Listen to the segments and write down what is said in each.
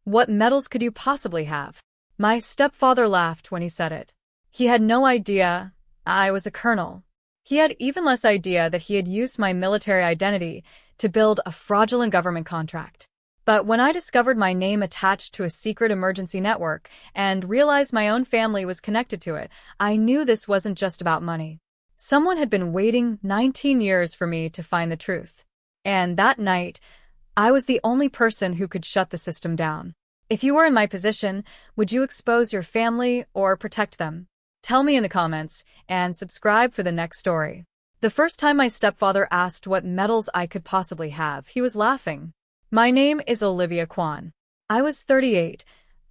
What medals could you possibly have? My stepfather laughed when he said it. He had no idea I was a colonel. He had even less idea that he had used my military identity to build a fraudulent government contract. But when I discovered my name attached to a secret emergency network and realized my own family was connected to it, I knew this wasn't just about money. Someone had been waiting 19 years for me to find the truth. And that night, I was the only person who could shut the system down. If you were in my position, would you expose your family or protect them? Tell me in the comments, and subscribe for the next story. The first time my stepfather asked what medals I could possibly have, he was laughing. My name is Olivia Kwan. I was 38,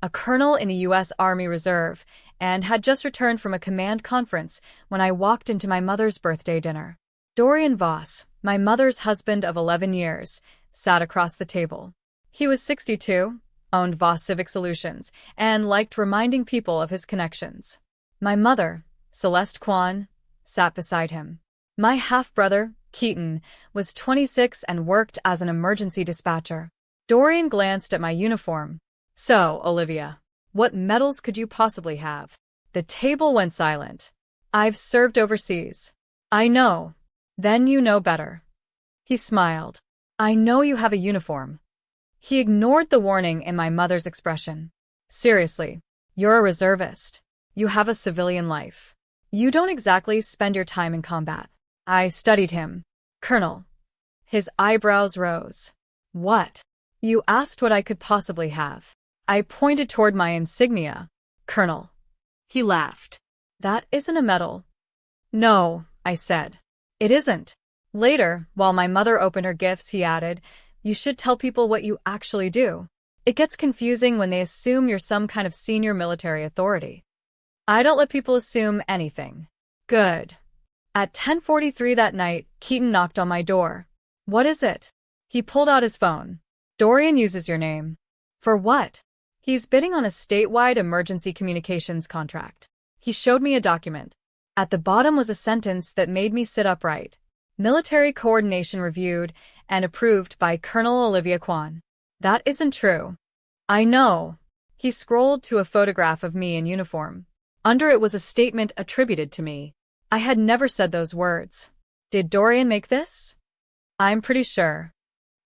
a colonel in the U.S. Army Reserve, and had just returned from a command conference when I walked into my mother's birthday dinner. Dorian Voss, my mother's husband of 11 years, sat across the table. He was 62, owned Voss Civic Solutions, and liked reminding people of his connections. My mother, Celeste Kwan, sat beside him. My half-brother, Keaton, was 26 and worked as an emergency dispatcher. Dorian glanced at my uniform. So, Olivia, what medals could you possibly have? The table went silent. I've served overseas. I know. Then you know better. He smiled. I know you have a uniform. He ignored the warning in my mother's expression. Seriously, you're a reservist. You have a civilian life. You don't exactly spend your time in combat. I studied him. Colonel. His eyebrows rose. What? You asked what I could possibly have. I pointed toward my insignia. Colonel. He laughed. That isn't a medal. No, I said. It isn't. Later, while my mother opened her gifts, he added, you should tell people what you actually do. It gets confusing when they assume you're some kind of senior military authority. I don't let people assume anything. Good. At 10:43 that night, Keaton knocked on my door. What is it? He pulled out his phone. Dorian uses your name. For what? He's bidding on a statewide emergency communications contract. He showed me a document. At the bottom was a sentence that made me sit upright. Military coordination reviewed and approved by Colonel Olivia Kwan. That isn't true. I know. He scrolled to a photograph of me in uniform. Under it was a statement attributed to me. I had never said those words. Did Dorian make this? I'm pretty sure.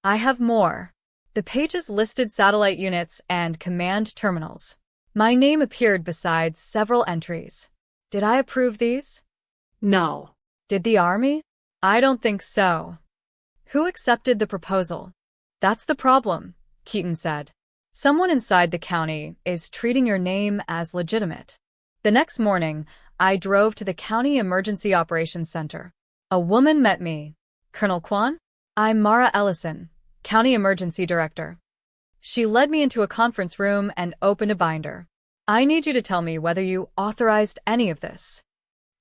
I have more. The pages listed satellite units and command terminals. My name appeared beside several entries. Did I approve these? No. Did the Army? I don't think so. Who accepted the proposal? That's the problem, Keaton said. Someone inside the county is treating your name as legitimate. The next morning, I drove to the County Emergency Operations Center. A woman met me. Colonel Kwan? I'm Mara Ellison, County Emergency Director. She led me into a conference room and opened a binder. I need you to tell me whether you authorized any of this.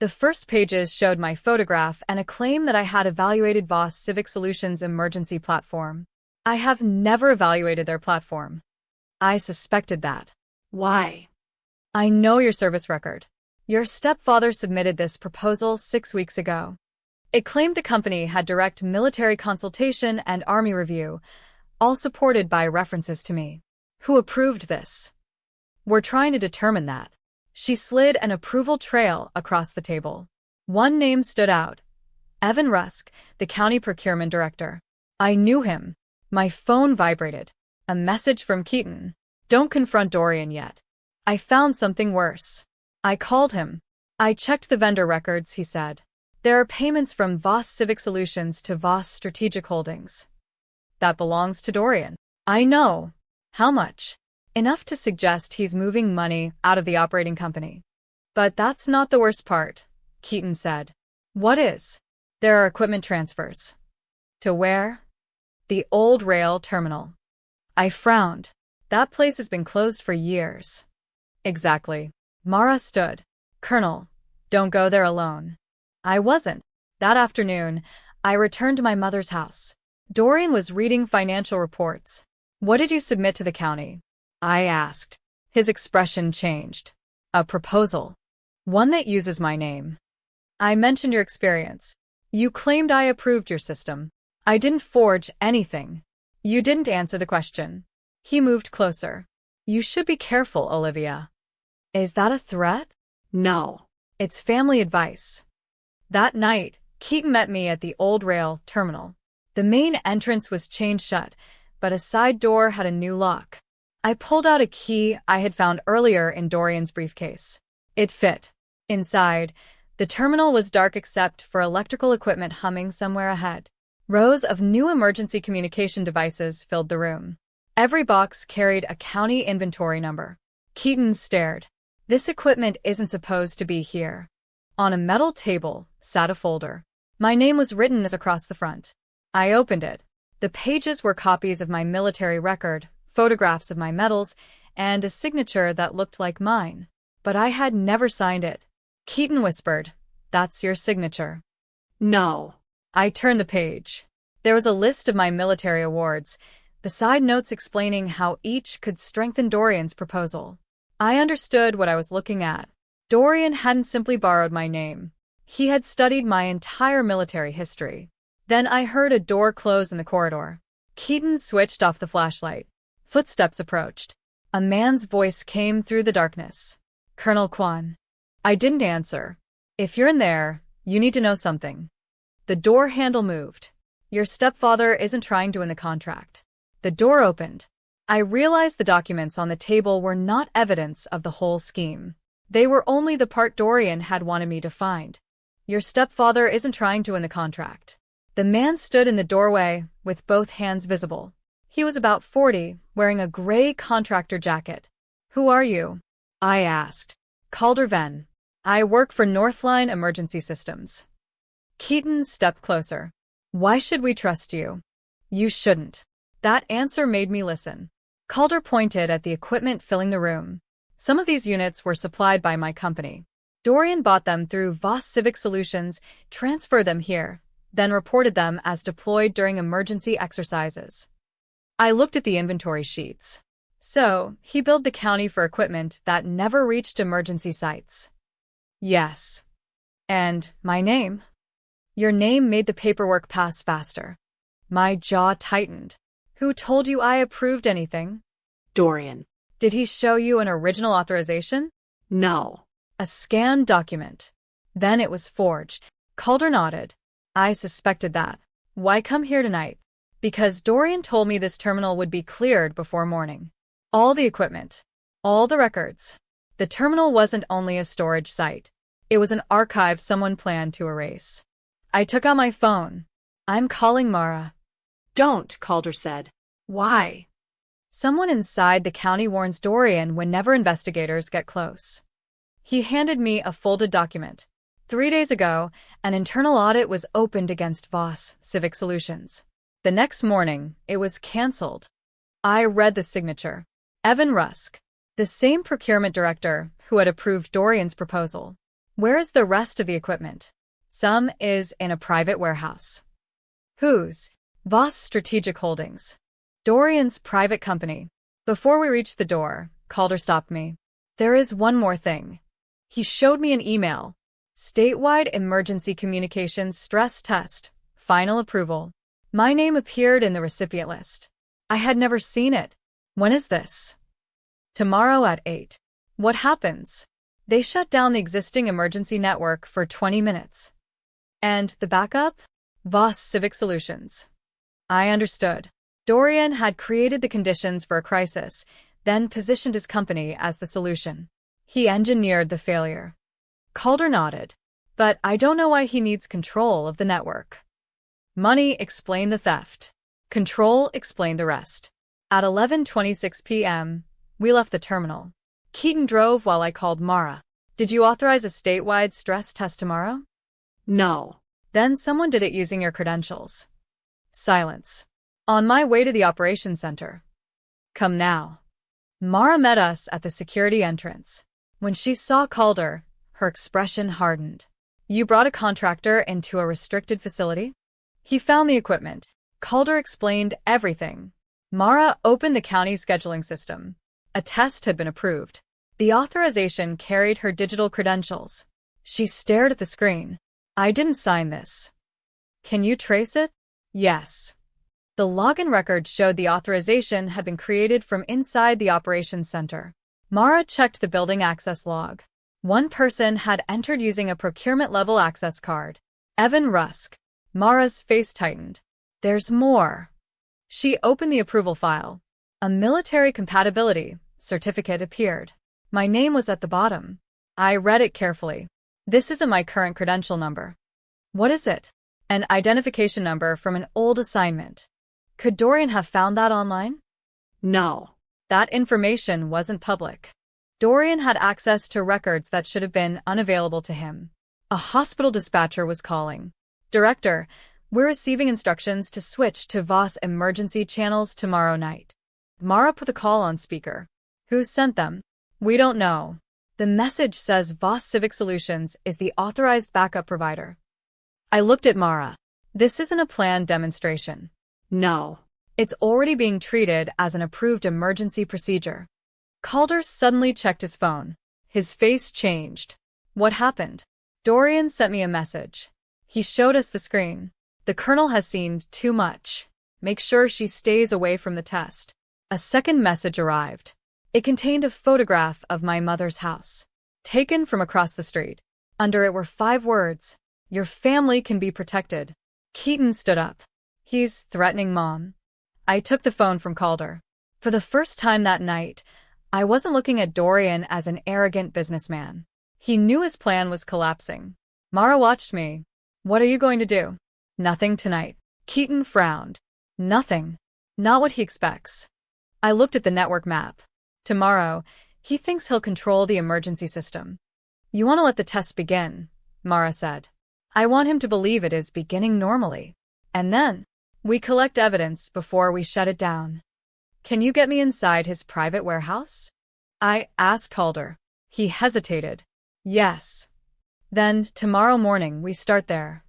The first pages showed my photograph and a claim that I had evaluated Voss Civic Solutions' emergency platform. I have never evaluated their platform. I suspected that. Why? I know your service record. Your stepfather submitted this proposal 6 weeks ago. It claimed the company had direct military consultation and Army review, all supported by references to me. Who approved this? We're trying to determine that. She slid an approval trail across the table. One name stood out. Evan Rusk, the county procurement director. I knew him. My phone vibrated. A message from Keaton. Don't confront Dorian yet. I found something worse. I called him. I checked the vendor records, he said. There are payments from Voss Civic Solutions to Voss Strategic Holdings. That belongs to Dorian. I know. How much? Enough to suggest he's moving money out of the operating company. But that's not the worst part, Keaton said. What is? There are equipment transfers. To where? The old rail terminal. I frowned. That place has been closed for years. Exactly. Mara stood. Colonel, don't go there alone. I wasn't. That afternoon, I returned to my mother's house. Dorian was reading financial reports. What did you submit to the county? I asked. His expression changed. A proposal. One that uses my name. I mentioned your experience. You claimed I approved your system. I didn't forge anything. You didn't answer the question. He moved closer. You should be careful, Olivia. Is that a threat? No. It's family advice. That night, Keaton met me at the old rail terminal. The main entrance was chained shut, but a side door had a new lock. I pulled out a key I had found earlier in Dorian's briefcase. It fit. Inside, the terminal was dark except for electrical equipment humming somewhere ahead. Rows of new emergency communication devices filled the room. Every box carried a county inventory number. Keaton stared. This equipment isn't supposed to be here. On a metal table sat a folder. My name was written across the front. I opened it. The pages were copies of my military record, photographs of my medals, and a signature that looked like mine. But I had never signed it. Keaton whispered, "That's your signature." No. I turned the page. There was a list of my military awards, beside notes explaining how each could strengthen Dorian's proposal. I understood what I was looking at. Dorian hadn't simply borrowed my name. He had studied my entire military history. Then I heard a door close in the corridor. Keaton switched off the flashlight. Footsteps approached. A man's voice came through the darkness. "Colonel Kwan." I didn't answer. "If you're in there, you need to know something." The door handle moved. "Your stepfather isn't trying to win the contract." The door opened. I realized the documents on the table were not evidence of the whole scheme. They were only the part Dorian had wanted me to find. "Your stepfather isn't trying to win the contract." The man stood in the doorway, with both hands visible. He was about 40, wearing a gray contractor jacket. "Who are you?" I asked. "Calder Venn. I work for Northline Emergency Systems." Keaton stepped closer. "Why should we trust you?" "You shouldn't." That answer made me listen. Calder pointed at the equipment filling the room. Some of these units were supplied by my company. Dorian bought them through Voss Civic Solutions, transferred them here, then reported them as deployed during emergency exercises. I looked at the inventory sheets. So, he billed the county for equipment that never reached emergency sites. Yes. And my name? Your name made the paperwork pass faster. My jaw tightened. Who told you I approved anything? Dorian. Did he show you an original authorization? No. A scanned document. Then it was forged. Calder nodded. I suspected that. Why come here tonight? Because Dorian told me this terminal would be cleared before morning. All the equipment. All the records. The terminal wasn't only a storage site. It was an archive someone planned to erase. I took out my phone. "I'm calling Mara." Don't, Calder said. Why? Someone inside the county warns Dorian whenever investigators get close. He handed me a folded document. 3 days ago, an internal audit was opened against Voss Civic Solutions. The next morning, it was cancelled. I read the signature. Evan Rusk, the same procurement director who had approved Dorian's proposal. Where is the rest of the equipment? Some is in a private warehouse. Whose? Voss Strategic Holdings. Dorian's private company. Before we reached the door, Calder stopped me. There is one more thing. He showed me an email. Statewide Emergency Communications Stress Test. Final approval. My name appeared in the recipient list. I had never seen it. When is this? Tomorrow at 8. What happens? They shut down the existing emergency network for 20 minutes. And the backup? Voss Civic Solutions. I understood. Dorian had created the conditions for a crisis, then positioned his company as the solution. He engineered the failure. Calder nodded. But I don't know why he needs control of the network. Money explained the theft. Control explained the rest. At 11:26 p.m., we left the terminal. Keaton drove while I called Mara. Did you authorize a statewide stress test tomorrow? No. Then someone did it using your credentials. Silence. On my way to the operations center. Come now. Mara met us at the security entrance. When she saw Calder, her expression hardened. You brought a contractor into a restricted facility? He found the equipment. Calder explained everything. Mara opened the county scheduling system. A test had been approved. The authorization carried her digital credentials. She stared at the screen. I didn't sign this. Can you trace it? Yes. The login record showed the authorization had been created from inside the operations center. Mara checked the building access log. One person had entered using a procurement-level access card. Evan Rusk. Mara's face tightened. There's more. She opened the approval file. A military compatibility certificate appeared. My name was at the bottom. I read it carefully. This isn't my current credential number. What is it? An identification number from an old assignment. Could Dorian have found that online? No. That information wasn't public. Dorian had access to records that should have been unavailable to him. A hospital dispatcher was calling. Director, we're receiving instructions to switch to VOS emergency channels tomorrow night. Mara put the call on speaker. Who sent them? We don't know. The message says VOS Civic Solutions is the authorized backup provider. I looked at Mara. This isn't a planned demonstration. No. It's already being treated as an approved emergency procedure. Calder suddenly checked his phone. His face changed. What happened? Dorian sent me a message. He showed us the screen. The colonel has seen too much. Make sure she stays away from the test. A second message arrived. It contained a photograph of my mother's house, taken from across the street. Under it were 5 words. Your family can be protected. Keaton stood up. He's threatening Mom. I took the phone from Calder. For the first time that night, I wasn't looking at Dorian as an arrogant businessman. He knew his plan was collapsing. Mara watched me. What are you going to do? Nothing tonight. Keaton frowned. Nothing. Not what he expects. I looked at the network map. Tomorrow, he thinks he'll control the emergency system. You want to let the test begin, Mara said. I want him to believe it is beginning normally. And then, we collect evidence before we shut it down. Can you get me inside his private warehouse? I asked Calder. He hesitated. Yes. Then, tomorrow morning, we start there.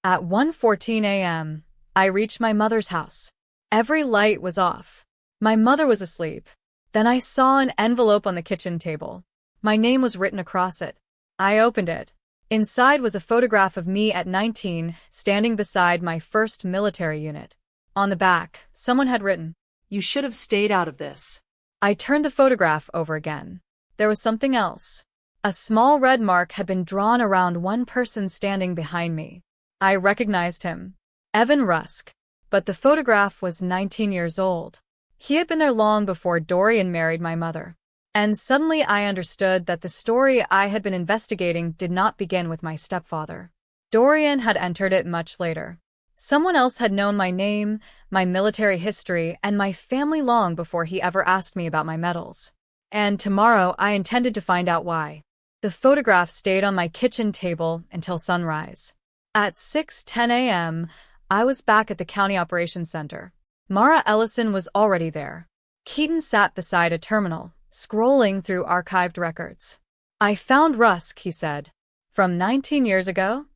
At 1:14 a.m., I reached my mother's house. Every light was off. My mother was asleep. Then I saw an envelope on the kitchen table. My name was written across it. I opened it. Inside was a photograph of me at 19, standing beside my first military unit. On the back, someone had written, "You should have stayed out of this." I turned the photograph over again. There was something else. A small red mark had been drawn around one person standing behind me. I recognized him. Evan Rusk. But the photograph was 19 years old. He had been there long before Dorian married my mother. And suddenly I understood that the story I had been investigating did not begin with my stepfather. Dorian had entered it much later. Someone else had known my name, my military history, and my family long before he ever asked me about my medals. And tomorrow I intended to find out why. The photograph stayed on my kitchen table until sunrise. At 6:10 a.m., I was back at the County Operations Center. Mara Ellison was already there. Keaton sat beside a terminal, scrolling through archived records. I found Rusk, he said. From 19 years ago?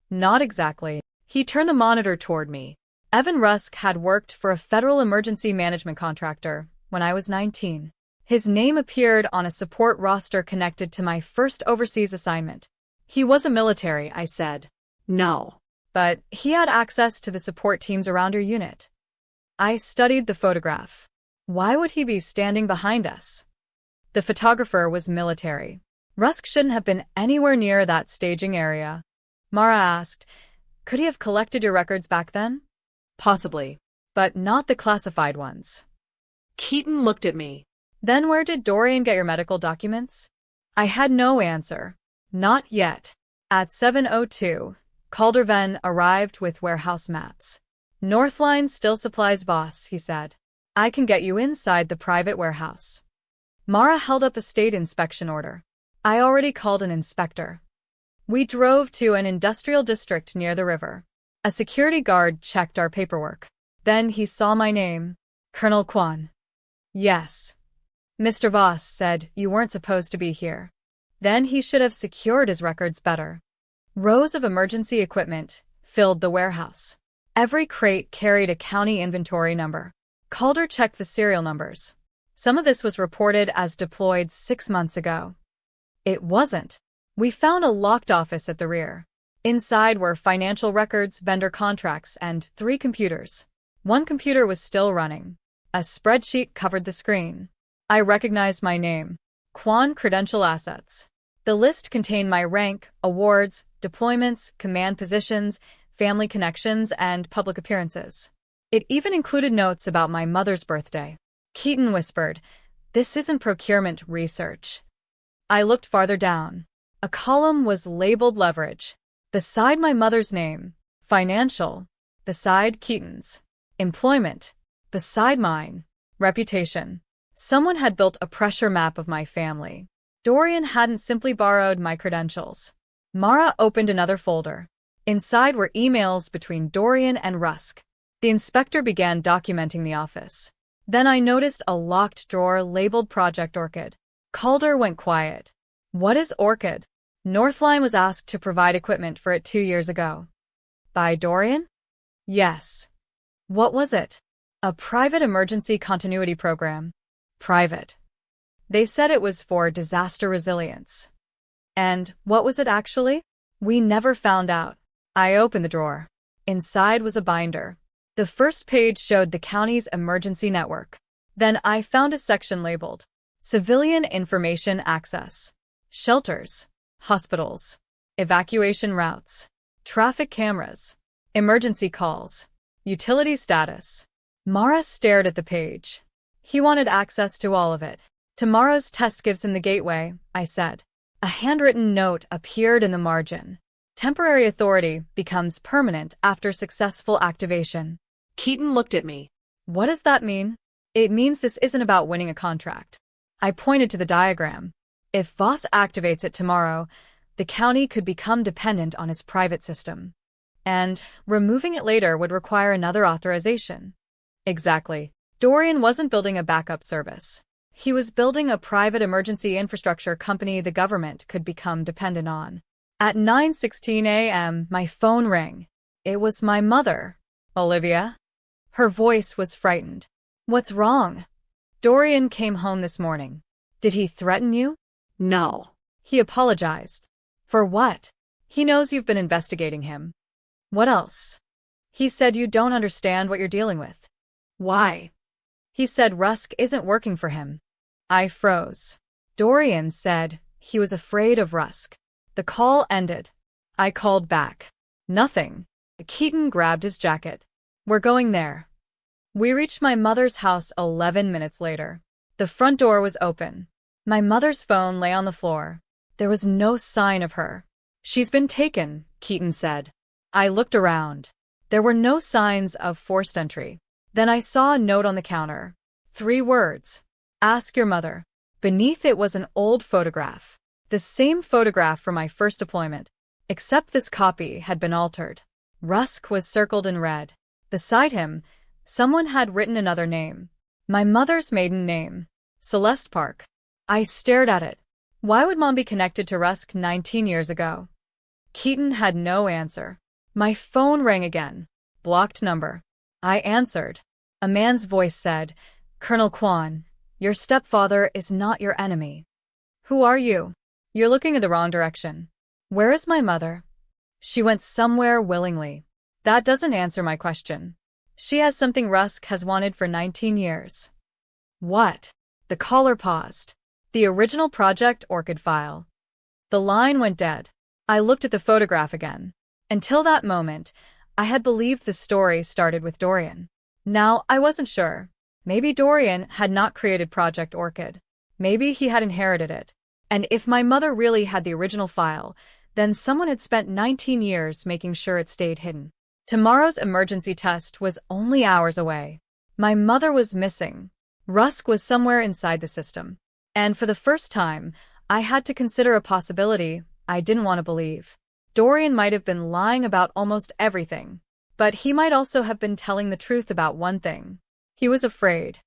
Not exactly. He turned the monitor toward me. Evan Rusk had worked for a federal emergency management contractor when I was 19. His name appeared on a support roster connected to my first overseas assignment. He was a military, I said. No. But he had access to the support teams around your unit. I studied the photograph. Why would he be standing behind us? The photographer was military. Rusk shouldn't have been anywhere near that staging area. Mara asked, could he have collected your records back then? Possibly, but not the classified ones. Keaton looked at me. Then where did Dorian get your medical documents? I had no answer. Not yet. At 7:02, Calderven arrived with warehouse maps. Northline still supplies VOS, he said. I can get you inside the private warehouse. Mara held up a state inspection order. I already called an inspector. We drove to an industrial district near the river. A security guard checked our paperwork. Then he saw my name. Colonel Kwan. Yes. Mr. Voss said you weren't supposed to be here. Then he should have secured his records better. Rows of emergency equipment filled the warehouse. Every crate carried a county inventory number. Calder checked the serial numbers. Some of this was reported as deployed 6 months ago. It wasn't. We found a locked office at the rear. Inside were financial records, vendor contracts, and 3 computers. One computer was still running. A spreadsheet covered the screen. I recognized my name. Quan Credential Assets. The list contained my rank, awards, deployments, command positions, family connections, and public appearances. It even included notes about my mother's birthday. Keaton whispered, "This isn't procurement research." I looked farther down. A column was labeled leverage. Beside my mother's name, financial. Beside Keaton's, employment. Beside mine, reputation. Someone had built a pressure map of my family. Dorian hadn't simply borrowed my credentials. Mara opened another folder. Inside were emails between Dorian and Rusk. The inspector began documenting the office. Then I noticed a locked drawer labeled Project Orchid. Calder went quiet. "What is Orchid?" Northline was asked to provide equipment for it 2 years ago. By Dorian? Yes. What was it? A private emergency continuity program. Private. They said it was for disaster resilience. And what was it actually? We never found out. I opened the drawer. Inside was a binder. The first page showed the county's emergency network. Then I found a section labeled Civilian Information Access. Shelters, hospitals, evacuation routes, traffic cameras, emergency calls, utility status. Mara stared at the page. He wanted access to all of it. "Tomorrow's test gives him the gateway," I said. A handwritten note appeared in the margin. "Temporary authority becomes permanent after successful activation." Keaton looked at me. "What does that mean?" "It means this isn't about winning a contract." I pointed to the diagram. If Voss activates it tomorrow, the county could become dependent on his private system. And removing it later would require another authorization. Exactly. Dorian wasn't building a backup service. He was building a private emergency infrastructure company the government could become dependent on. At 9:16 a.m., my phone rang. It was my mother. "Olivia?" Her voice was frightened. "What's wrong?" "Dorian came home this morning." "Did he threaten you?" No. "He apologized." "For what?" "He knows you've been investigating him." "What else?" "He said you don't understand what you're dealing with." Why? "He said Rusk isn't working for him." I froze. Dorian said he was afraid of Rusk. The call ended. I called back. Nothing. Keaton grabbed his jacket. "We're going there." We reached my mother's house 11 minutes later. The front door was open. My mother's phone lay on the floor. There was no sign of her. "She's been taken," Keaton said. I looked around. There were no signs of forced entry. Then I saw a note on the counter. 3 words. "Ask your mother." Beneath it was an old photograph. The same photograph from my first deployment, except this copy had been altered. Rusk was circled in red. Beside him, someone had written another name. My mother's maiden name. Celeste Park. I stared at it. Why would Mom be connected to Rusk 19 years ago? Keaton had no answer. My phone rang again. Blocked number. I answered. A man's voice said, "Colonel Quan, your stepfather is not your enemy." "Who are you?" "You're looking in the wrong direction." "Where is my mother?" "She went somewhere willingly." "That doesn't answer my question." "She has something Rusk has wanted for 19 years." "What?" The caller paused. "The original Project Orchid file." The line went dead. I looked at the photograph again. Until that moment, I had believed the story started with Dorian. Now I wasn't sure. Maybe Dorian had not created Project Orchid. Maybe he had inherited it. And if my mother really had the original file, then someone had spent 19 years making sure it stayed hidden. Tomorrow's emergency test was only hours away. My mother was missing. Rusk was somewhere inside the system. And for the first time, I had to consider a possibility I didn't want to believe. Dorian might have been lying about almost everything. But he might also have been telling the truth about one thing. He was afraid.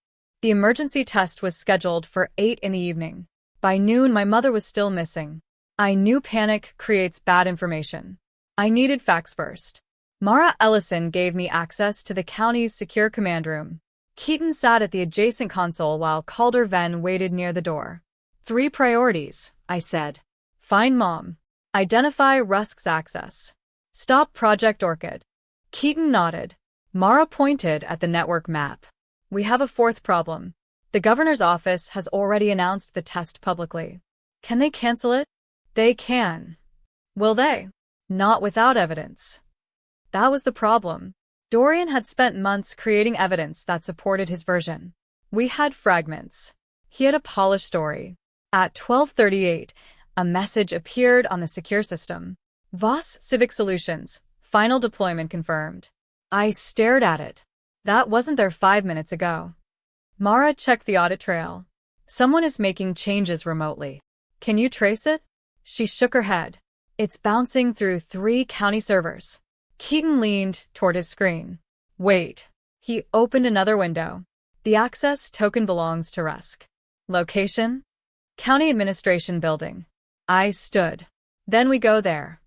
The emergency test was scheduled for 8 in the evening. By noon, my mother was still missing. I knew panic creates bad information. I needed facts first. Mara Ellison gave me access to the county's secure command room. Keaton sat at the adjacent console while Calder Venn waited near the door. 3 priorities, I said. Find Mom. Identify Rusk's access. Stop Project Orchid. Keaton nodded. Mara pointed at the network map. We have a fourth problem. The governor's office has already announced the test publicly. Can they cancel it? They can. Will they? Not without evidence. That was the problem. Dorian had spent months creating evidence that supported his version. We had fragments. He had a polished story. At 12:38, a message appeared on the secure system. Voss Civic Solutions, final deployment confirmed. I stared at it. That wasn't there 5 minutes ago. Mara checked the audit trail. Someone is making changes remotely. Can you trace it? She shook her head. It's bouncing through 3 county servers. Keaton leaned toward his screen. Wait. He opened another window. The access token belongs to Rusk. Location? County Administration Building. I stood. Then we go there.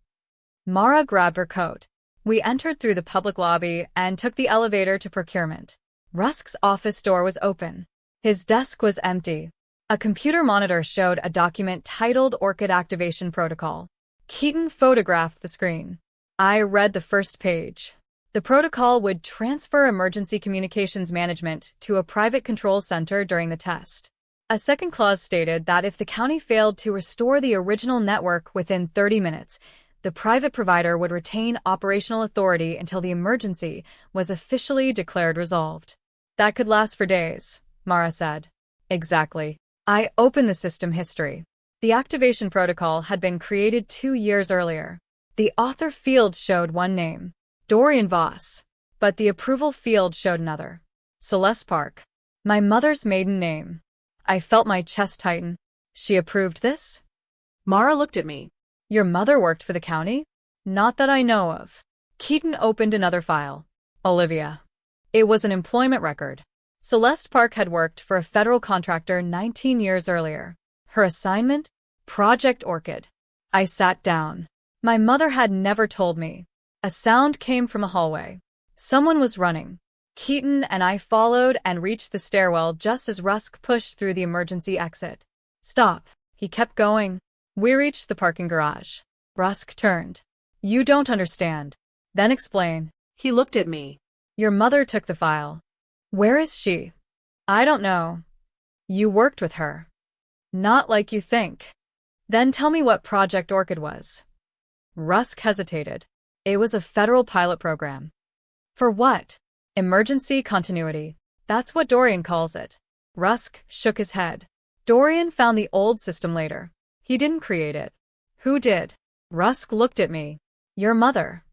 Mara grabbed her coat. We entered through the public lobby and took the elevator to procurement. Rusk's office door was open. His desk was empty. A computer monitor showed a document titled Orchid Activation Protocol. Keaton photographed the screen. I read the first page. The protocol would transfer emergency communications management to a private control center during the test. A second clause stated that if the county failed to restore the original network within 30 minutes, the private provider would retain operational authority until the emergency was officially declared resolved. That could last for days, Mara said. Exactly. I opened the system history. The activation protocol had been created 2 years earlier. The author field showed one name, Dorian Voss, but the approval field showed another, Celeste Park, my mother's maiden name. I felt my chest tighten. She approved this? Mara looked at me. Your mother worked for the county? Not that I know of. Keaton opened another file. Olivia. It was an employment record. Celeste Park had worked for a federal contractor 19 years earlier. Her assignment? Project Orchid. I sat down. My mother had never told me. A sound came from a hallway. Someone was running. Keaton and I followed and reached the stairwell just as Rusk pushed through the emergency exit. Stop. He kept going. We reached the parking garage. Rusk turned. You don't understand. Then explain. He looked at me. Your mother took the file. Where is she? I don't know. You worked with her. Not like you think. Then tell me what Project Orchid was. Rusk hesitated. It was a federal pilot program. For what? Emergency continuity. That's what Dorian calls it. Rusk shook his head. Dorian found the old system later. He didn't create it. Who did? Rusk looked at me. Your mother.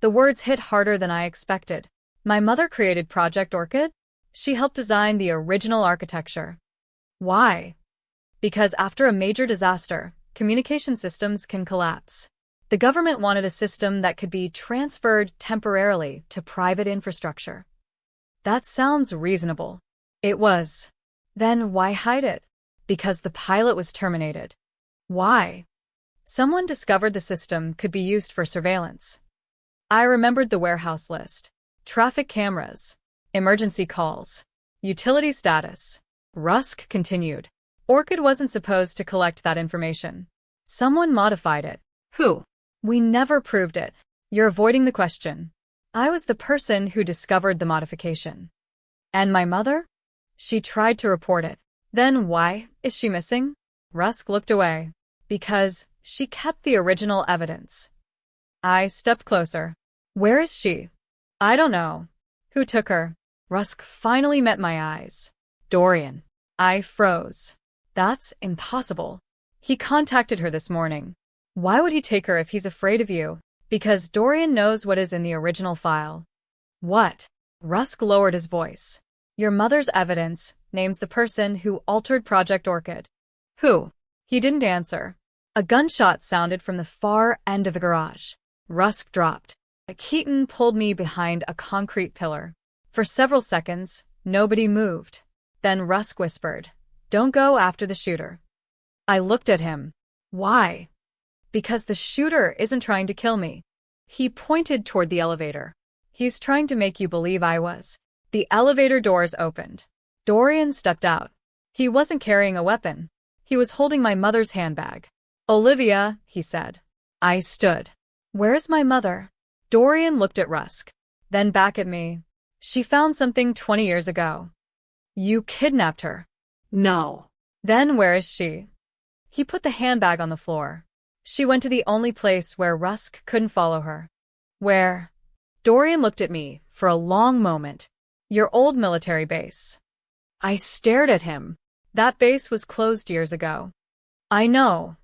The words hit harder than I expected. My mother created Project Orchid? She helped design the original architecture. Why? Because after a major disaster, communication systems can collapse. The government wanted a system that could be transferred temporarily to private infrastructure. That sounds reasonable. It was. Then why hide it? Because the pilot was terminated. Why? Someone discovered the system could be used for surveillance. I remembered the warehouse list. Traffic cameras. Emergency calls. Utility status. Rusk continued. Orchid wasn't supposed to collect that information. Someone modified it. Who? We never proved it. You're avoiding the question. I was the person who discovered the modification. And my mother? She tried to report it. Then why is she missing? Rusk looked away. Because she kept the original evidence. I stepped closer. Where is she? I don't know. Who took her? Rusk finally met my eyes. Dorian. I froze. That's impossible. He contacted her this morning. Why would he take her if he's afraid of you? Because Dorian knows what is in the original file. What? Rusk lowered his voice. Your mother's evidence names the person who altered Project Orchid. Who? He didn't answer. A gunshot sounded from the far end of the garage. Rusk dropped. Keaton pulled me behind a concrete pillar. For several seconds, nobody moved. Then Rusk whispered, "Don't go after the shooter." I looked at him. Why? Because the shooter isn't trying to kill me. He pointed toward the elevator. He's trying to make you believe I was. The elevator doors opened. Dorian stepped out. He wasn't carrying a weapon. He was holding my mother's handbag. Olivia, he said. I stood. Where's my mother? Dorian looked at Rusk, then back at me. She found something 20 years ago. You kidnapped her. No. Then where is she? He put the handbag on the floor. She went to the only place where Rusk couldn't follow her. Where? Dorian looked at me for a long moment. Your old military base. I stared at him. That base was closed years ago. I know.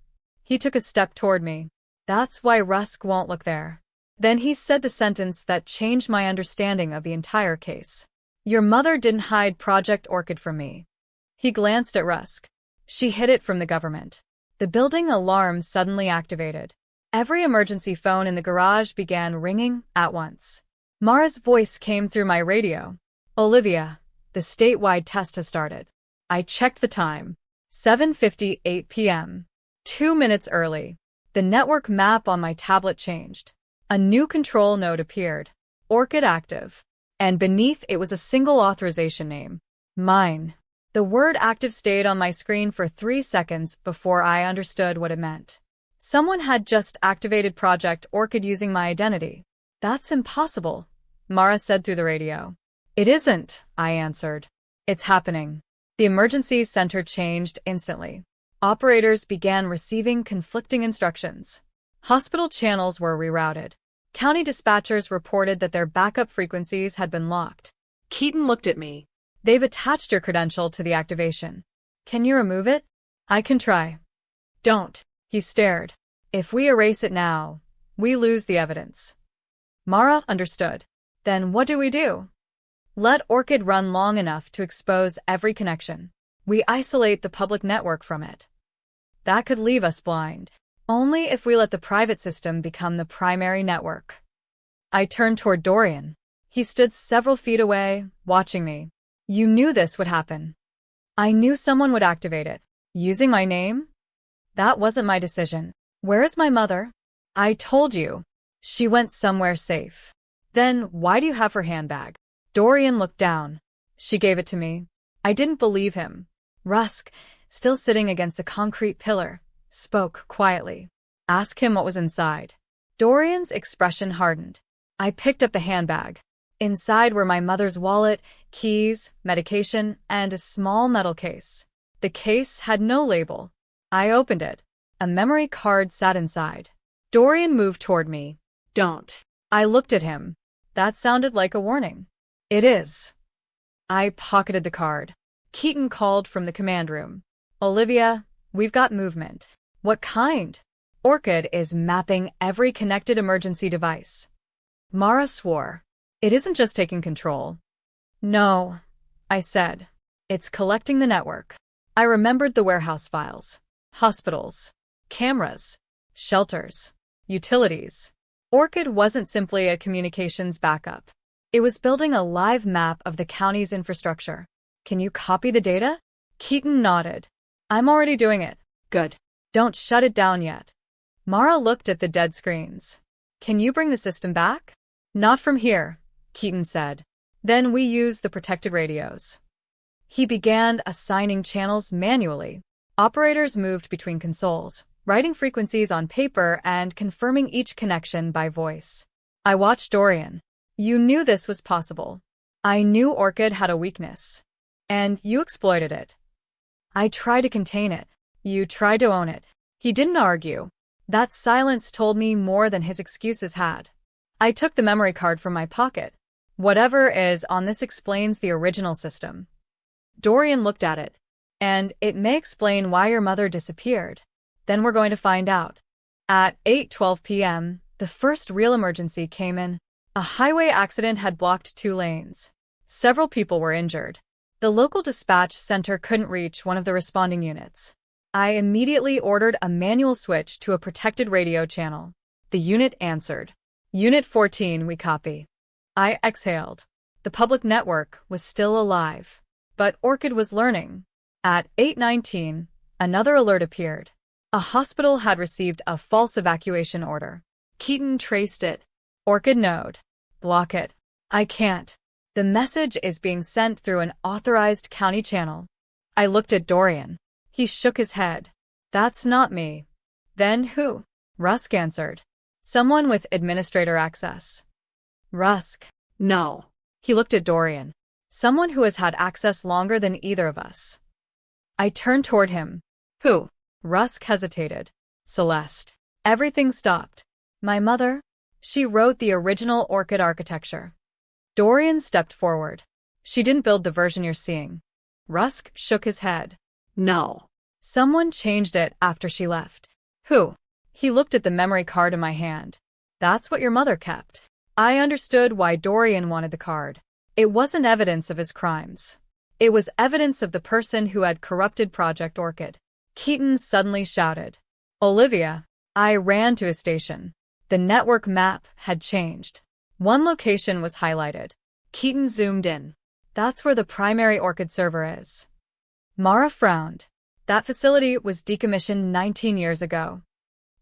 He took a step toward me. That's why Rusk won't look there. Then he said the sentence that changed my understanding of the entire case. Your mother didn't hide Project Orchid from me. He glanced at Rusk. She hid it from the government. The building alarm suddenly activated. Every emergency phone in the garage began ringing at once. Mara's voice came through my radio. Olivia, the statewide test has started. I checked the time. 7:58 p.m. 2 minutes early. The network map on my tablet changed. A new control node appeared. Orchid active. And beneath it was a single authorization name. Mine. The word active stayed on my screen for 3 seconds before I understood what it meant. Someone had just activated Project Orchid using my identity. That's impossible, Mara said through the radio. It isn't, I answered. It's happening. The emergency center changed instantly. Operators began receiving conflicting instructions. Hospital channels were rerouted. County dispatchers reported that their backup frequencies had been locked. Keaton looked at me. They've attached your credential to the activation. Can you remove it? I can try. Don't. He stared. If we erase it now, we lose the evidence. Mara understood. Then what do we do? Let Orchid run long enough to expose every connection. We isolate the public network from it. That could leave us blind. Only if we let the private system become the primary network. I turned toward Dorian. He stood several feet away, watching me. You knew this would happen. I knew someone would activate it. Using my name? That wasn't my decision. Where is my mother? I told you. She went somewhere safe. Then why do you have her handbag? Dorian looked down. She gave it to me. I didn't believe him. Rusk, still sitting against the concrete pillar, spoke quietly. Ask him what was inside. Dorian's expression hardened. I picked up the handbag. Inside were my mother's wallet, keys, medication, and a small metal case. The case had no label. I opened it. A memory card sat inside. Dorian moved toward me. Don't. I looked at him. That sounded like a warning. It is. I pocketed the card. Keaton called from the command room. Olivia, we've got movement. What kind? Orchid is mapping every connected emergency device. Mara swore. It isn't just taking control. No, I said. It's collecting the network. I remembered the warehouse files. Hospitals. Cameras. Shelters. Utilities. Orchid wasn't simply a communications backup. It was building a live map of the county's infrastructure. Can you copy the data? Keaton nodded. I'm already doing it. Good. Don't shut it down yet. Mara looked at the dead screens. Can you bring the system back? Not from here, Keaton said. Then we use the protected radios. He began assigning channels manually. Operators moved between consoles, writing frequencies on paper and confirming each connection by voice. I watched Dorian. You knew this was possible. I knew Orchid had a weakness. And you exploited it. I tried to contain it. You tried to own it. He didn't argue. That silence told me more than his excuses had. I took the memory card from my pocket. Whatever is on this explains the original system. Dorian looked at it. And it may explain why your mother disappeared. Then we're going to find out. At 8:12 p.m., the first real emergency came in. A highway accident had blocked 2 lanes. Several people were injured. The local dispatch center couldn't reach one of the responding units. I immediately ordered a manual switch to a protected radio channel. The unit answered. Unit 14, we copy. I exhaled. The public network was still alive. But Orchid was learning. At 8:19, another alert appeared. A hospital had received a false evacuation order. Keaton traced it. Orchid node. Block it. I can't. The message is being sent through an authorized county channel. I looked at Dorian. He shook his head. That's not me. Then who? Rusk answered. Someone with administrator access. Rusk. No. He looked at Dorian. Someone who has had access longer than either of us. I turned toward him. Who? Rusk hesitated. Celeste. Everything stopped. My mother? She wrote the original Orchid architecture. Dorian stepped forward. She didn't build the version you're seeing. Rusk shook his head. No. Someone changed it after she left. Who? He looked at the memory card in my hand. That's what your mother kept. I understood why Dorian wanted the card. It wasn't evidence of his crimes. It was evidence of the person who had corrupted Project Orchid. Keaton suddenly shouted. Olivia. I ran to a station. The network map had changed. One location was highlighted. Keaton zoomed in. That's where the primary Orchid server is. Mara frowned. That facility was decommissioned 19 years ago.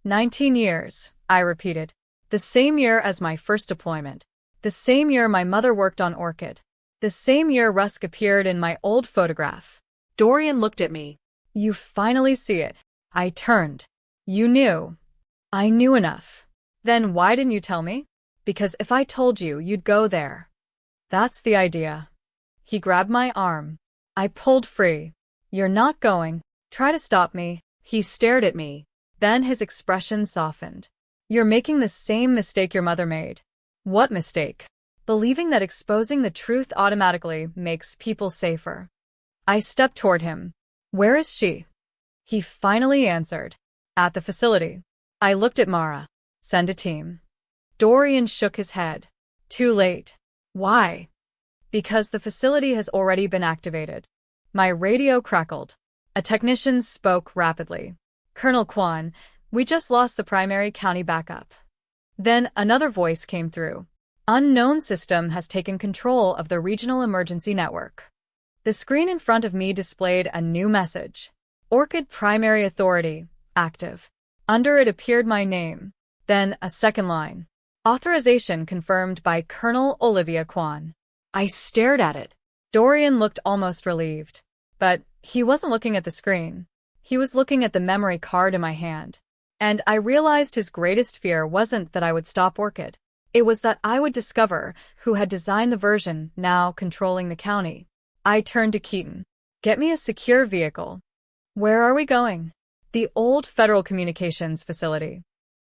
19 years, I repeated. The same year as my first deployment. The same year my mother worked on Orchid. The same year Rusk appeared in my old photograph. Dorian looked at me. You finally see it. I turned. You knew. I knew enough. Then why didn't you tell me? Because if I told you, you'd go there. That's the idea. He grabbed my arm. I pulled free. You're not going. Try to stop me. He stared at me. Then his expression softened. You're making the same mistake your mother made. What mistake? Believing that exposing the truth automatically makes people safer. I stepped toward him. Where is she? He finally answered. At the facility. I looked at Mara. Send a team. Dorian shook his head. Too late. Why? Because the facility has already been activated. My radio crackled. A technician spoke rapidly. Colonel Kwan, we just lost the primary county backup. Then another voice came through. Unknown system has taken control of the regional emergency network. The screen in front of me displayed a new message. Orchid Primary Authority, active. Under it appeared my name. Then a second line. Authorization confirmed by Colonel Olivia Kwan. I stared at it. Dorian looked almost relieved. But he wasn't looking at the screen. He was looking at the memory card in my hand. And I realized his greatest fear wasn't that I would stop Orchid. It was that I would discover who had designed the version now controlling the county. I turned to Keaton. Get me a secure vehicle. Where are we going? The old Federal Communications facility.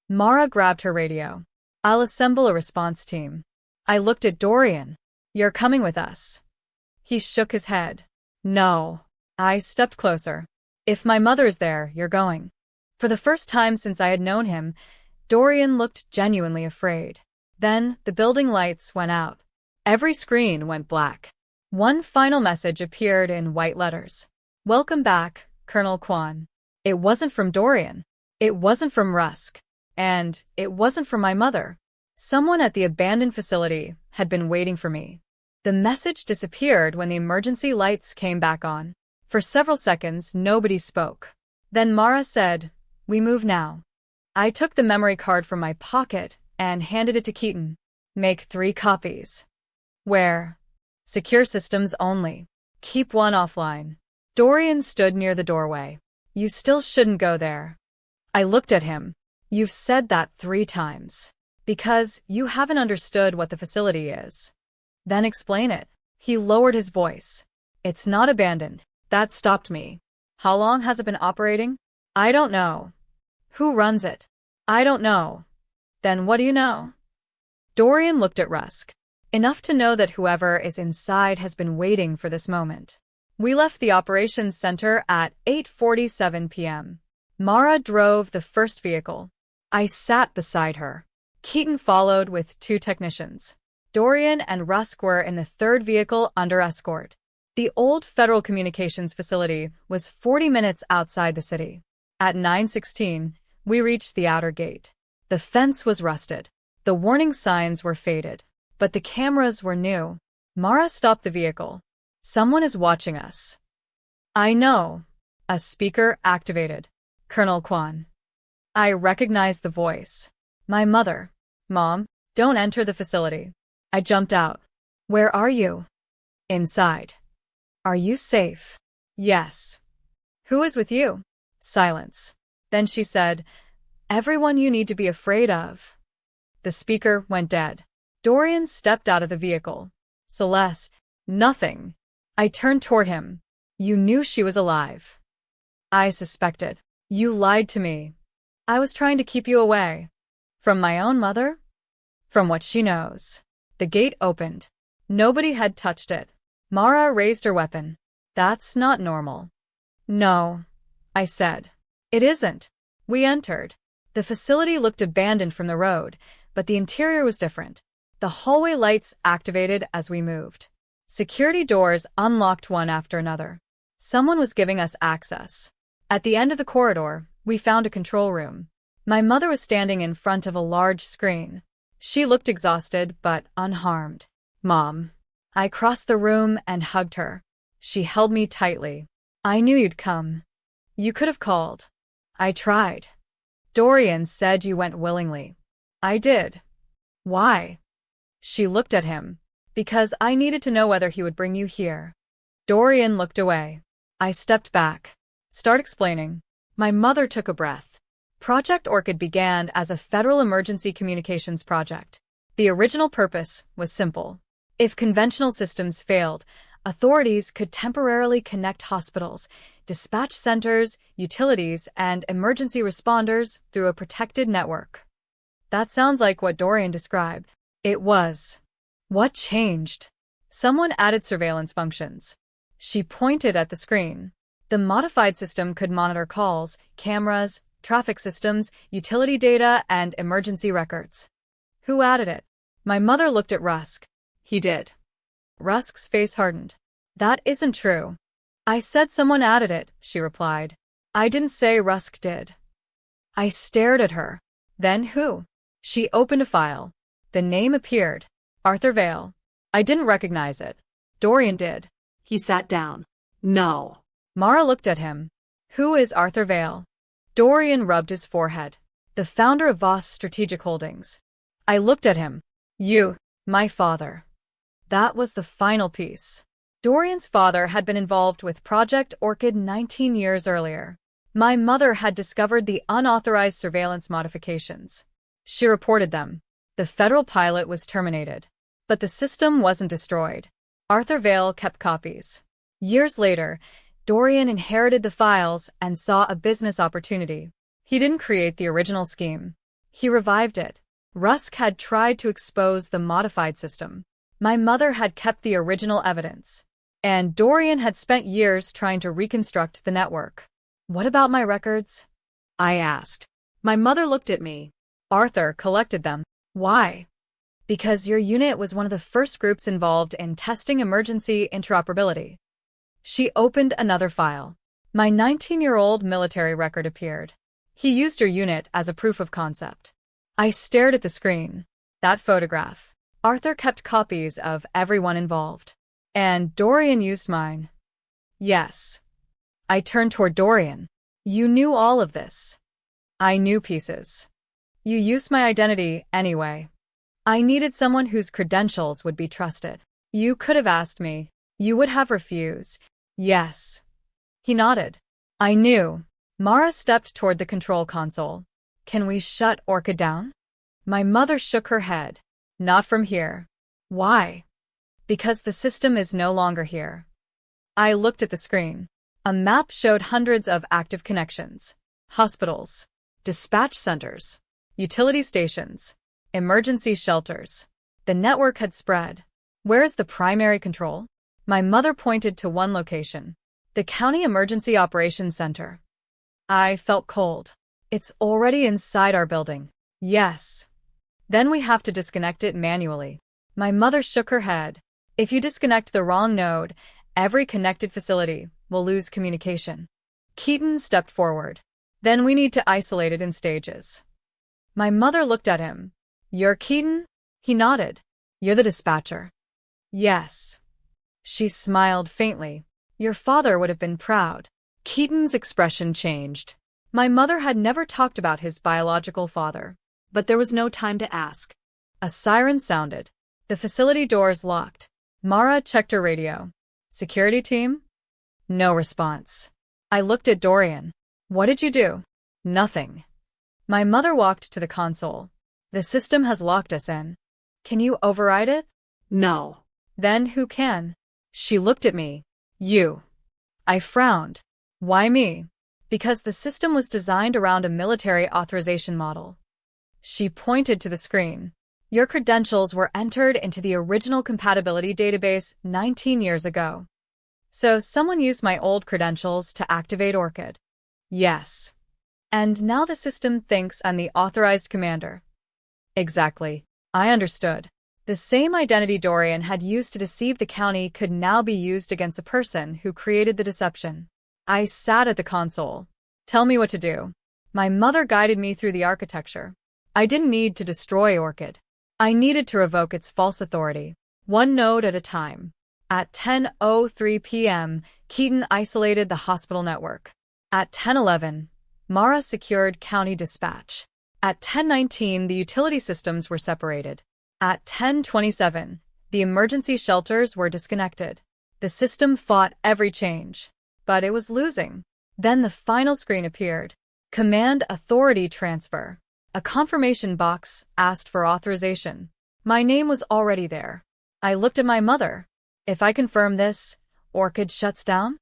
Mara grabbed her radio. I'll assemble a response team. I looked at Dorian. You're coming with us. He shook his head. No. I stepped closer. If my mother's there, you're going. For the first time since I had known him, Dorian looked genuinely afraid. Then the building lights went out. Every screen went black. One final message appeared in white letters. Welcome back, Colonel Kwan. It wasn't from Dorian. It wasn't from Rusk. And it wasn't from my mother. Someone at the abandoned facility had been waiting for me. The message disappeared when the emergency lights came back on. For several seconds, nobody spoke. Then Mara said, "We move now." I took the memory card from my pocket and handed it to Keaton. Make 3 copies. Where? Secure systems only. Keep one offline. Dorian stood near the doorway. You still shouldn't go there. I looked at him. You've said that 3 times. Because you haven't understood what the facility is. Then explain it. He lowered his voice. It's not abandoned. That stopped me. How long has it been operating? I don't know. Who runs it? I don't know. Then what do you know? Dorian looked at Rusk. Enough to know that whoever is inside has been waiting for this moment. We left the operations center at 8:47 p.m. Mara drove the first vehicle. I sat beside her. Keaton followed with 2 technicians. Dorian and Rusk were in the 3rd vehicle under escort. The old Federal Communications facility was 40 minutes outside the city. At 9:16, we reached the outer gate. The fence was rusted. The warning signs were faded. But the cameras were new. Mara stopped the vehicle. Someone is watching us. I know. A speaker activated. Colonel Kwan. I recognized the voice. My mother. Mom, don't enter the facility. I jumped out. Where are you? Inside. Are you safe? Yes. Who is with you? Silence. Then she said, everyone you need to be afraid of. The speaker went dead. Dorian stepped out of the vehicle. Celeste, nothing. I turned toward him. You knew she was alive. I suspected. You lied to me. I was trying to keep you away. From my own mother? From what she knows. The gate opened. Nobody had touched it. Mara raised her weapon. That's not normal. No, I said. It isn't. We entered. The facility looked abandoned from the road, but the interior was different. The hallway lights activated as we moved. Security doors unlocked one after another. Someone was giving us access. At the end of the corridor, we found a control room. My mother was standing in front of a large screen. She looked exhausted but unharmed. Mom. I crossed the room and hugged her. She held me tightly. I knew you'd come. You could have called. I tried. Dorian said you went willingly. I did. Why? She looked at him. Because I needed to know whether he would bring you here. Dorian looked away. I stepped back. Start explaining. My mother took a breath. Project Orchid began as a federal emergency communications project. The original purpose was simple. If conventional systems failed, authorities could temporarily connect hospitals, dispatch centers, utilities, and emergency responders through a protected network. That sounds like what Dorian described. It was. What changed? Someone added surveillance functions. She pointed at the screen. The modified system could monitor calls, cameras, traffic systems, utility data, and emergency records. Who added it? My mother looked at Rusk. He did. Rusk's face hardened. That isn't true. I said someone added it, she replied. I didn't say Rusk did. I stared at her. Then who? She opened a file. The name appeared. Arthur Vale. I didn't recognize it. Dorian did. He sat down. No. Mara looked at him. Who is Arthur Vale? Dorian rubbed his forehead. The founder of Voss Strategic Holdings. I looked at him. You, my father. That was the final piece. Dorian's father had been involved with Project Orchid 19 years earlier. My mother had discovered the unauthorized surveillance modifications. She reported them. The federal pilot was terminated. But the system wasn't destroyed. Arthur Vale kept copies. Years later, Dorian inherited the files and saw a business opportunity. He didn't create the original scheme. He revived it. Rusk had tried to expose the modified system. My mother had kept the original evidence. And Dorian had spent years trying to reconstruct the network. What about my records? I asked. My mother looked at me. Arthur collected them. Why? Because your unit was one of the first groups involved in testing emergency interoperability. She opened another file. My 19-year-old military record appeared. He used your unit as a proof of concept. I stared at the screen. That photograph. Arthur kept copies of everyone involved. And Dorian used mine. Yes. I turned toward Dorian. You knew all of this. I knew pieces. You used my identity anyway. I needed someone whose credentials would be trusted. You could have asked me. You would have refused. Yes. He nodded. I knew. Mara stepped toward the control console. Can we shut Orchid down? My mother shook her head. Not from here. Why? Because the system is no longer here. I looked at the screen. A map showed hundreds of active connections. Hospitals, dispatch centers, utility stations, emergency shelters. The network had spread. Where is the primary control? My mother pointed to one location. The County Emergency Operations Center. I felt cold. It's already inside our building. Yes. Then we have to disconnect it manually. My mother shook her head. If you disconnect the wrong node, every connected facility will lose communication. Keaton stepped forward. Then we need to isolate it in stages. My mother looked at him. You're Keaton? He nodded. You're the dispatcher. Yes. She smiled faintly. Your father would have been proud. Keaton's expression changed. My mother had never talked about his biological father. But there was no time to ask. A siren sounded. The facility doors locked. Mara checked her radio. Security team? No response. I looked at Dorian. What did you do? Nothing. My mother walked to the console. The system has locked us in. Can you override it? No. Then who can? She looked at me. You. I frowned. Why me? Because the system was designed around a military authorization model. She pointed to the screen. Your credentials were entered into the original compatibility database 19 years ago. So someone used my old credentials to activate Orchid. Yes. And now the system thinks I'm the authorized commander. Exactly. I understood. The same identity Dorian had used to deceive the county could now be used against the person who created the deception. I sat at the console. Tell me what to do. My mother guided me through the architecture. I didn't need to destroy Orchid. I needed to revoke its false authority, one node at a time. At 10:03 p.m., Keaton isolated the hospital network. At 10:11, Mara secured county dispatch. At 10:19, the utility systems were separated. At 10:27, the emergency shelters were disconnected. The system fought every change, but it was losing. Then the final screen appeared. Command Authority Transfer. A confirmation box asked for authorization. My name was already there. I looked at my mother. If I confirm this, Orchid shuts down?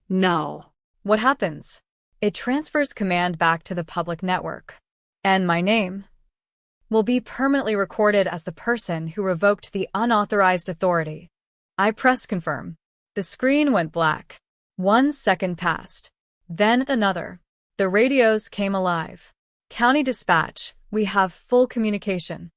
No. What happens? It transfers command back to the public network. And my name will be permanently recorded as the person who revoked the unauthorized authority. I pressed confirm. The screen went black. 1 second passed. Then another. The radios came alive. County dispatch, we have full communication.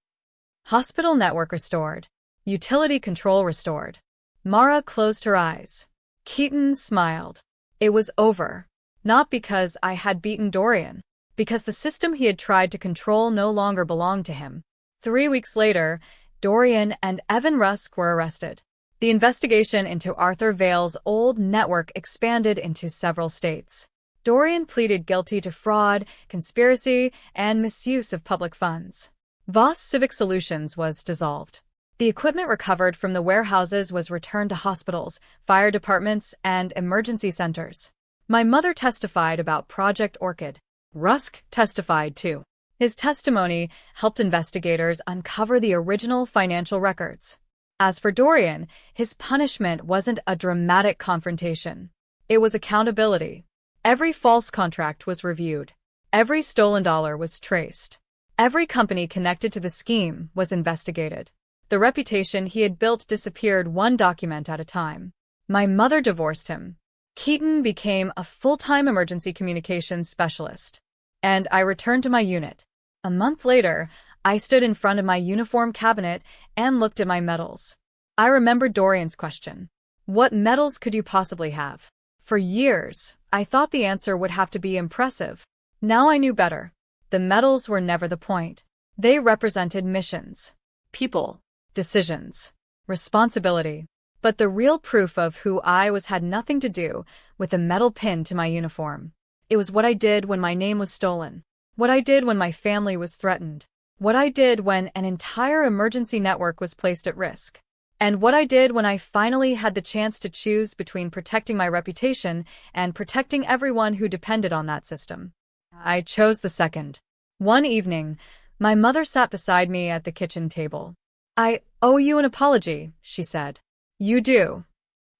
Hospital network restored. Utility control restored. Mara closed her eyes. Keaton smiled. It was over. Not because I had beaten Dorian, because the system he had tried to control no longer belonged to him. 3 weeks later, Dorian and Evan Rusk were arrested. The investigation into Arthur Vale's old network expanded into several states. Dorian pleaded guilty to fraud, conspiracy, and misuse of public funds. Voss Civic Solutions was dissolved. The equipment recovered from the warehouses was returned to hospitals, fire departments, and emergency centers. My mother testified about Project Orchid. Rusk testified too. His testimony helped investigators uncover the original financial records. As for Dorian, his punishment wasn't a dramatic confrontation. It was accountability. Every false contract was reviewed. Every stolen dollar was traced. Every company connected to the scheme was investigated. The reputation he had built disappeared one document at a time. My mother divorced him. Keaton became a full-time emergency communications specialist. And I returned to my unit. A month later, I stood in front of my uniform cabinet and looked at my medals. I remembered Dorian's question. What medals could you possibly have? For years, I thought the answer would have to be impressive. Now I knew better. The medals were never the point. They represented missions, people, decisions, responsibility. But the real proof of who I was had nothing to do with the medal pinned to my uniform. It was what I did when my name was stolen, what I did when my family was threatened, what I did when an entire emergency network was placed at risk, and what I did when I finally had the chance to choose between protecting my reputation and protecting everyone who depended on that system. I chose the second. One evening, my mother sat beside me at the kitchen table. I owe you an apology, she said. You do.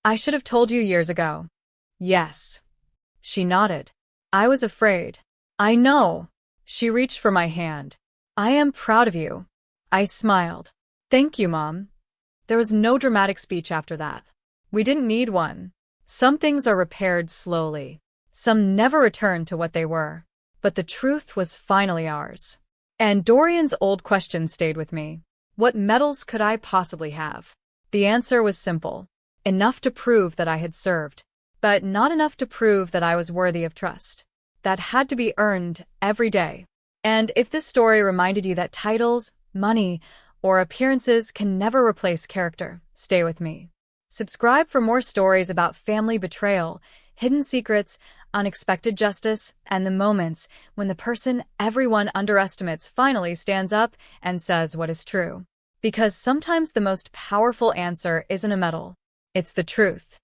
I should have told you years ago. Yes. She nodded. I was afraid. I know. She reached for my hand. I am proud of you. I smiled. Thank you, Mom. There was no dramatic speech after that. We didn't need one. Some things are repaired slowly. Some never return to what they were. But the truth was finally ours. And Dorian's old question stayed with me. What medals could I possibly have? The answer was simple. Enough to prove that I had served, but not enough to prove that I was worthy of trust. That had to be earned every day. And if this story reminded you that titles, money, or appearances can never replace character, stay with me. Subscribe for more stories about family betrayal, hidden secrets, unexpected justice, and the moments when the person everyone underestimates finally stands up and says what is true. Because sometimes the most powerful answer isn't a medal. It's the truth.